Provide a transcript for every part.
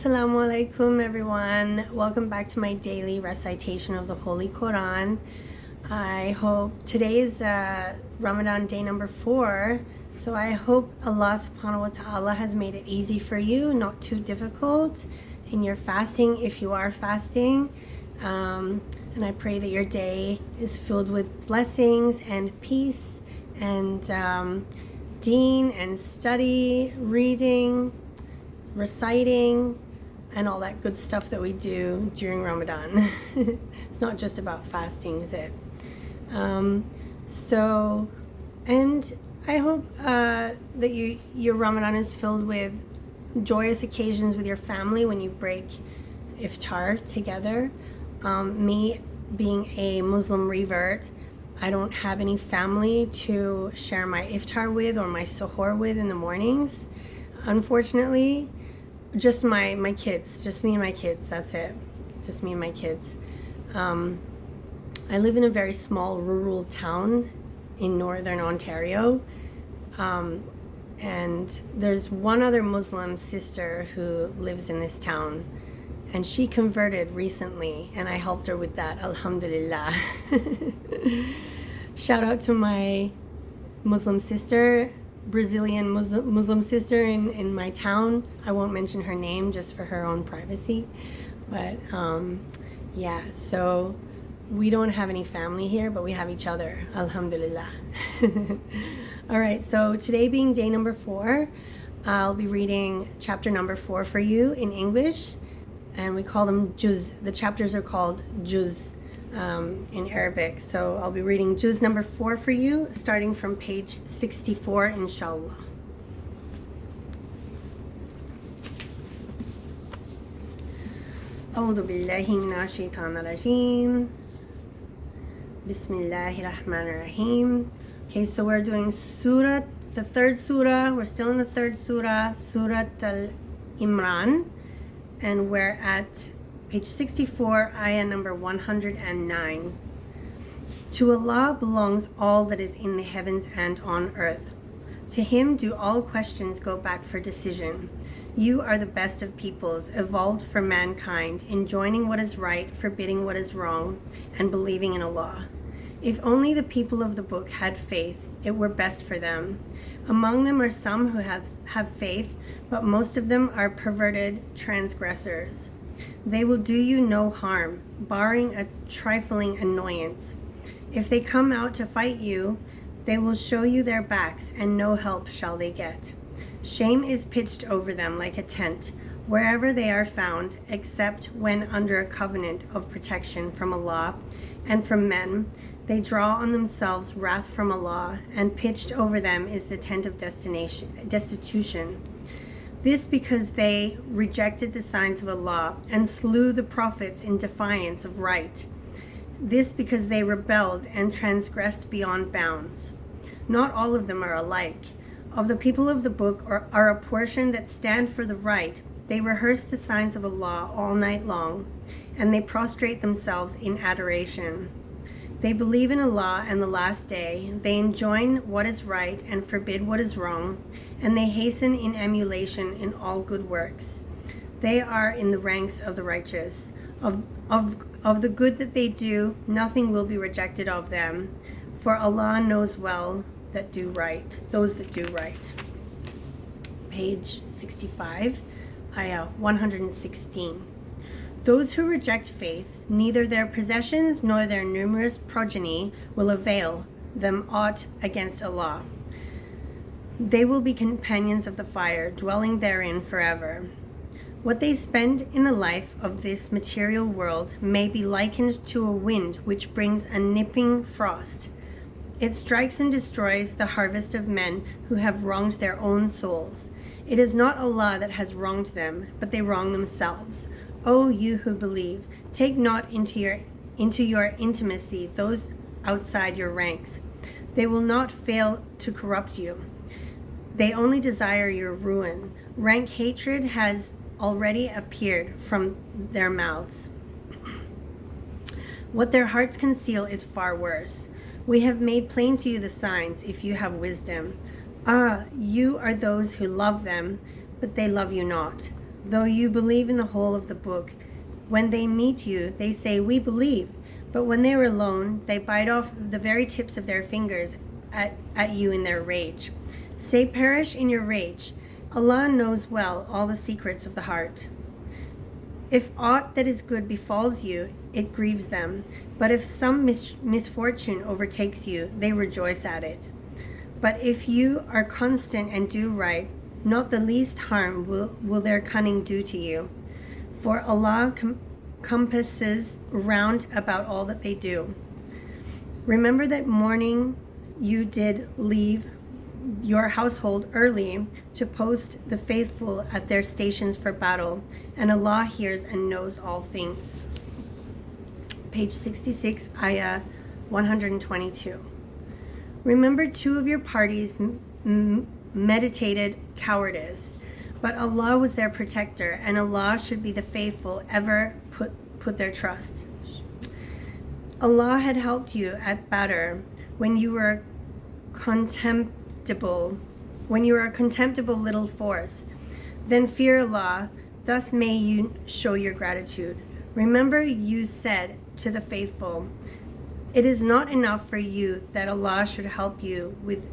Assalamu alaikum everyone. Welcome back to my daily recitation of the Holy Quran. I hope today is Ramadan day number 4. So I hope Allah subhanahu wa ta'ala has made it easy for you, not too difficult in your fasting if you are fasting. And I pray that your day is filled with blessings and peace and deen and study, reading, reciting, and all that good stuff that we do during Ramadan. It's not just about fasting, is it? And I hope that your Ramadan is filled with joyous occasions with your family when you break iftar together. Me being a Muslim revert, I don't have any family to share my iftar with or my suhoor with in the mornings, unfortunately. Just my kids, just me and my kids, that's it. Just me and my kids. I live in a very small rural town in northern Ontario. And there's one other Muslim sister who lives in this town. And she converted recently, and I helped her with that, alhamdulillah. Shout out to my Muslim sister, Brazilian Muslim sister in my town. I won't mention her name just for her own privacy. But yeah, so we don't have any family here, but we have each other, alhamdulillah. All right, so today being day number 4, I'll be reading chapter number 4 for you in English. And we call them juz. The chapters are called juz in Arabic. So I'll be reading juz number 4 for you, starting from page 64, inshaAllah. أعوذ بالله من الشيطان الرجيم. بسم الله الرحمن الرحيم. Okay, so we're doing surah, the third surah. We're still in the third surah, Surah Al-Imran. And we're at page 64, ayah number 109. To Allah belongs all that is in the heavens and on earth. To Him do all questions go back for decision. You are the best of peoples, evolved for mankind, enjoining what is right, forbidding what is wrong, and believing in Allah. If only the people of the book had faith, it were best for them. Among them are some who have faith, but most of them are perverted transgressors. They will do you no harm, barring a trifling annoyance. If they come out to fight you, they will show you their backs, and no help shall they get. Shame is pitched over them like a tent, wherever they are found, except when under a covenant of protection from Allah and from men. They draw on themselves wrath from Allah, and pitched over them is the tent of destitution. This because they rejected the signs of Allah and slew the prophets in defiance of right. This because they rebelled and transgressed beyond bounds. Not all of them are alike. Of the people of the book are a portion that stand for the right. They rehearse the signs of Allah all night long, and they prostrate themselves in adoration. They believe in Allah and the last day. They enjoin what is right and forbid what is wrong, and they hasten in emulation in all good works. They are in the ranks of the righteous. Of the good that they do, nothing will be rejected of them, for Allah knows well that do right, those that do right. Page 65, ayah 116. Those who reject faith, neither their possessions nor their numerous progeny will avail them aught against Allah. They will be companions of the fire, dwelling therein forever. What they spend in the life of this material world may be likened to a wind which brings a nipping frost. It strikes and destroys the harvest of men who have wronged their own souls. It is not Allah that has wronged them, but they wrong themselves. O you who believe, take not into your intimacy those outside your ranks. They will not fail to corrupt you. They only desire your ruin. Rank hatred has already appeared from their mouths. What their hearts conceal is far worse. We have made plain to you the signs, if you have wisdom. Ah, you are those who love them, but they love you not. though you believe in the whole of the book. When they meet you, they say, 'We believe.' But when they are alone, they bite off the very tips of their fingers at you in their rage. Say, 'Perish in your rage.' Allah knows well all the secrets of the heart. If aught that is good befalls you, it grieves them. But if some misfortune overtakes you, they rejoice at it. But if you are constant and do right, not the least harm will their cunning do to you. For Allah compasses round about all that they do. Remember that morning you did leave your household early to post the faithful at their stations for battle, and Allah hears and knows all things." Page 66, ayah 122. Remember, two of your parties meditated cowardice, but Allah was their protector, and Allah should be the faithful ever put their trust. Allah had helped you at Badr when you were a contemptible little force. Then fear Allah, thus may you show your gratitude. Remember, you said to the faithful, "It is not enough for you that Allah should help you with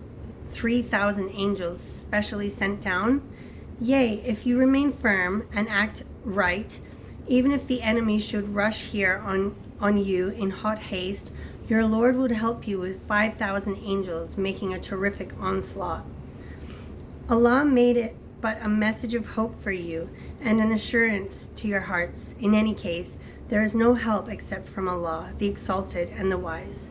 3,000 angels specially sent down. Yea, if you remain firm and act right, even if the enemy should rush here on you in hot haste, your Lord would help you with 5,000 angels, making a terrific onslaught. Allah made it but a message of hope for you and an assurance to your hearts. In any case, there is no help except from Allah, the Exalted and the Wise.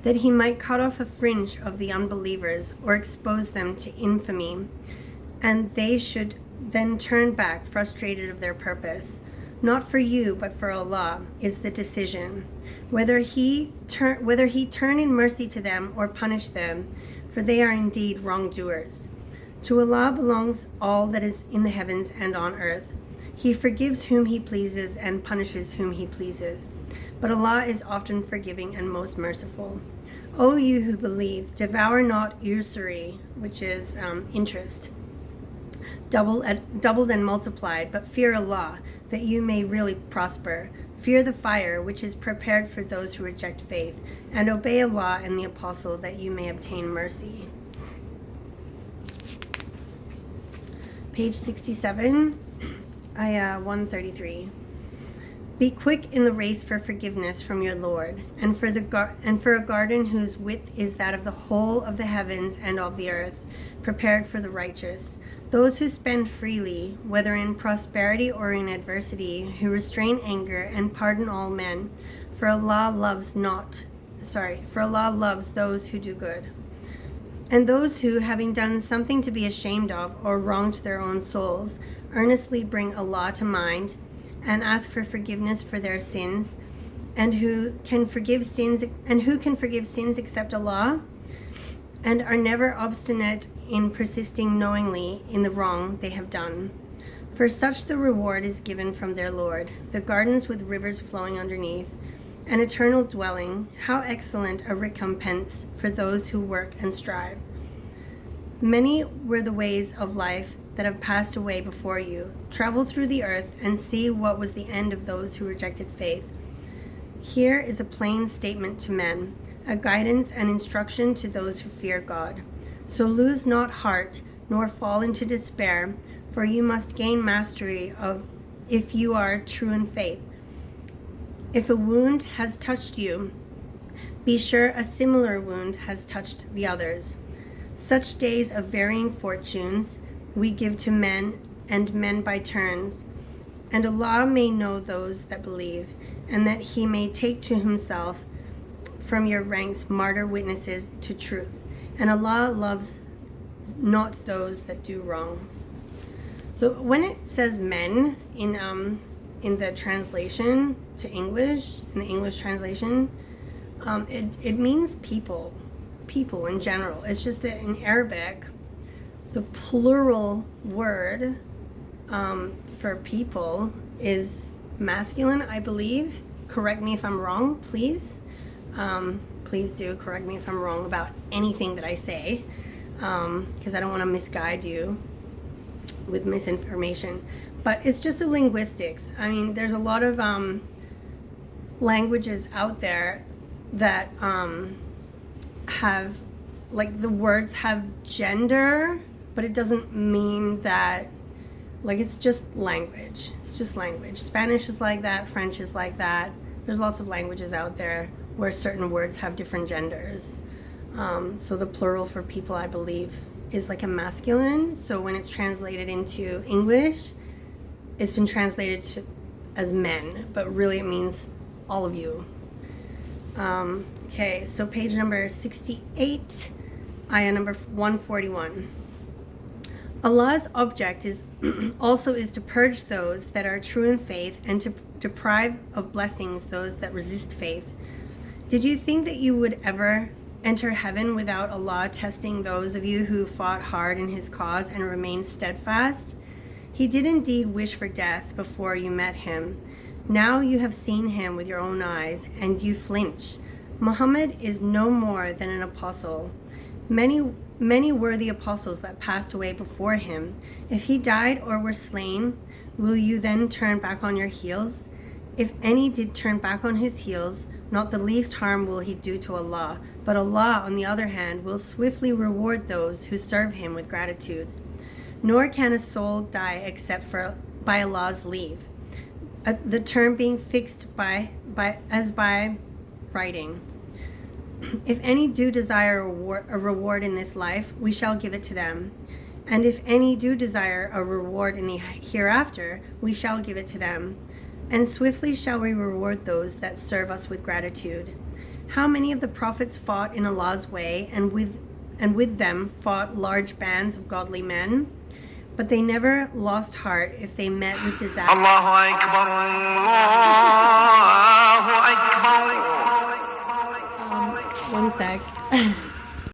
That He might cut off a fringe of the unbelievers or expose them to infamy, and they should then turn back frustrated of their purpose. Not for you, but for Allah is the decision, whether He turn in mercy to them or punish them, for they are indeed wrongdoers. To Allah belongs all that is in the heavens and on earth. He forgives whom He pleases and punishes whom He pleases. But Allah is often forgiving and most merciful. O you who believe, devour not usury, which is interest, doubled and multiplied, but fear Allah, that you may really prosper. Fear the fire, which is prepared for those who reject faith, and obey Allah and the Apostle, that you may obtain mercy. Page 67, ayah 133. Be quick in the race for forgiveness from your Lord, and for a garden whose width is that of the whole of the heavens and of the earth, prepared for the righteous. Those who spend freely, whether in prosperity or in adversity, who restrain anger and pardon all men, for Allah loves those who do good. And those who, having done something to be ashamed of or wronged their own souls, earnestly bring Allah to mind and ask for forgiveness for their sins, and who can forgive sins except Allah, and are never obstinate in persisting knowingly in the wrong they have done. For such the reward is given from their Lord, the gardens with rivers flowing underneath, an eternal dwelling. How excellent a recompense for those who work and strive. Many were the ways of life that have passed away before you. Travel through the earth and see what was the end of those who rejected faith. Here is a plain statement to men, a guidance and instruction to those who fear God. So lose not heart, nor fall into despair, for you must gain mastery if you are true in faith. If a wound has touched you, be sure a similar wound has touched the others. Such days of varying fortunes we give to men, and men by turns. And Allah may know those that believe, and that He may take to Himself from your ranks martyr witnesses to truth. And Allah loves not those that do wrong. So when it says men in the translation to English, in the English translation, it means people in general. It's just that in Arabic, the plural word for people is masculine, I believe. Correct me if I'm wrong, please. Please do correct me if I'm wrong about anything that I say, because I don't want to misguide you. with misinformation. But it's just a linguistics. I mean, there's a lot of languages out there that have, like, the words have gender, but it doesn't mean that, like, it's just language. It's just language. Spanish is like that. French is like that. There's lots of languages out there where certain words have different genders. So the plural for people, I believe, is like a masculine. So when it's translated into English, it's been translated as men, but really it means all of you. Okay, so page number 68, ayah number 141. Allah's object is also is to purge those that are true in faith and to deprive of blessings those that resist faith. Did you think that you would ever enter heaven without Allah testing those of you who fought hard in His cause and remained steadfast? He did indeed wish for death before you met Him. Now you have seen Him with your own eyes, and you flinch. Muhammad is no more than an apostle. Many were the apostles that passed away before him. If he died or were slain, will you then turn back on your heels? If any did turn back on his heels, not the least harm will he do to Allah. But Allah, on the other hand, will swiftly reward those who serve Him with gratitude. Nor can a soul die except by Allah's leave, the term being fixed by writing. If any do desire a reward in this life, we shall give it to them. And if any do desire a reward in the hereafter, we shall give it to them. And swiftly shall we reward those that serve us with gratitude. How many of the prophets fought in Allah's way, and with them fought large bands of godly men? But they never lost heart if they met with disaster. Allahu Akbar, Allahu Akbar. One sec.